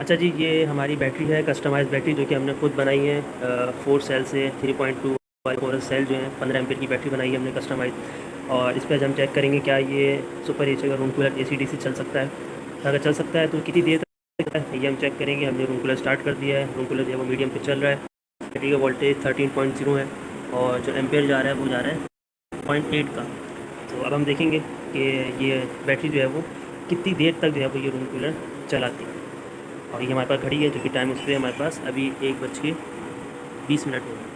अच्छा जी, ये हमारी बैटरी है, कस्टमाइज़ बैटरी जो कि हमने खुद बनाई है। 4 सेल से 3.2 वाले 4 सेल जो हैं 15 एम्पीयर की बैटरी बनाई है हमने कस्टमाइज़। और इस पे आज हम चेक करेंगे क्या ये सुपर एसी का रूम कूलर एसी डीसी चल सकता है। अगर चल सकता है तो कितनी देर तक चलता है ये हम चेक करेंगे। हमने रूम कूलर स्टार्ट कर दिया है, रूम कूलर जो है वो मीडियम पे चल रहा है। बैटरी का वोल्टेज 13.0 है और जो एम्पेयर जा रहा है वो जा रहा है 0.8 का। तो अब हम देखेंगे कि ये बैटरी जो है वो कितनी देर तक जो है वो ये रूम कूलर चलाती है। और ये हमारे पास घड़ी है जो कि टाइम उस पर हमारे पास अभी 1:20 हो रहा है।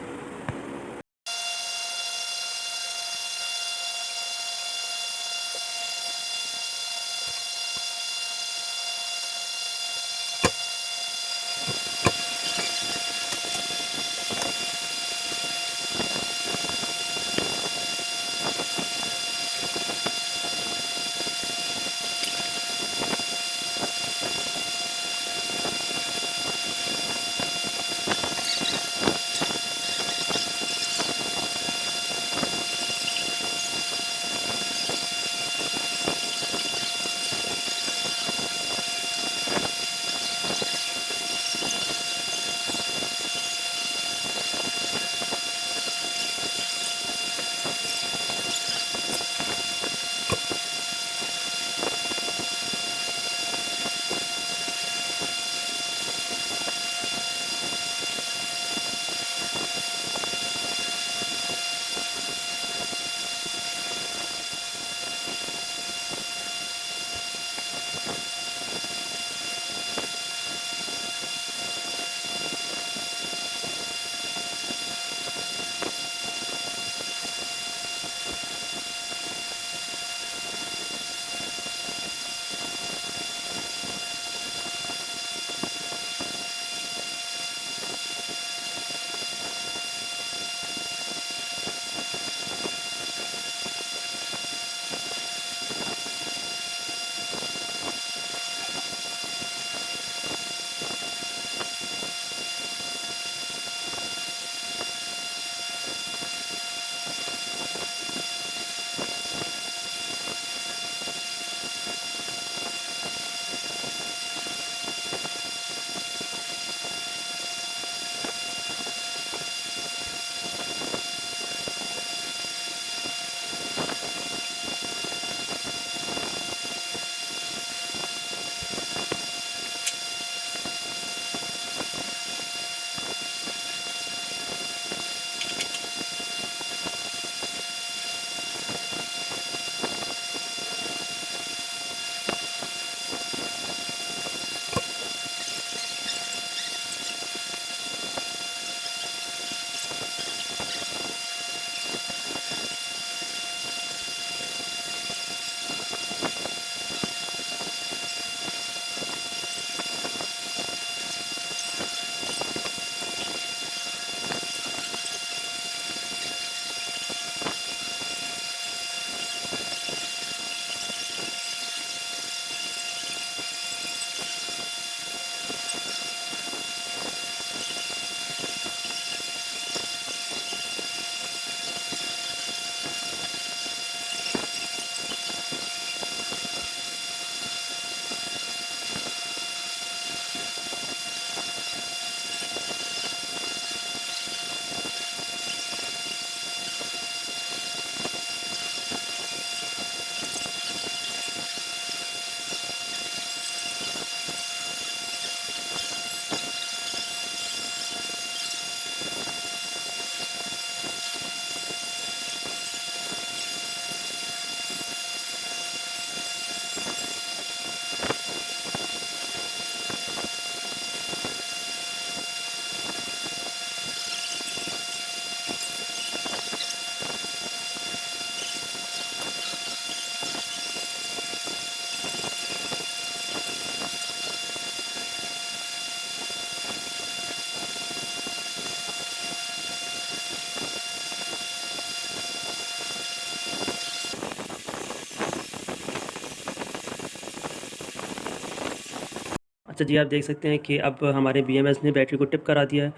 अच्छा जी, आप देख सकते हैं कि अब हमारे बीएमएस ने बैटरी को टिप करा दिया है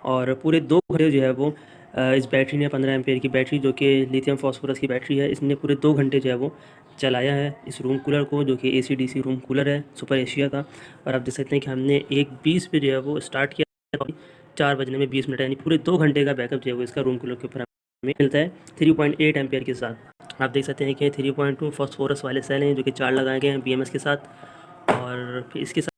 और पूरे 2 घंटे जो है वो इस बैटरी ने 15 एम्पेयर की बैटरी जो कि लिथियम फास्फोरस की बैटरी है, इसने पूरे 2 घंटे जो है वो चलाया है इस रूम कूलर को, जो कि AC/DC रूम कूलर है सुपर एशिया का। और आप देख सकते हैं कि हमने 1:20 पे जो है वो स्टार्ट किया, 4 बजने में 20 मिनट, यानी पूरे 2 घंटे का बैकअप जो है वो इसका रूम कूलर के ऊपर हमें मिलता है 3.8 एम्पियर के साथ। आप देख सकते हैं कि 3.2 फॉस्फोरस वाले सेल हैं जो कि 4 लगाए गए हैं BMS के साथ। और फिर इसके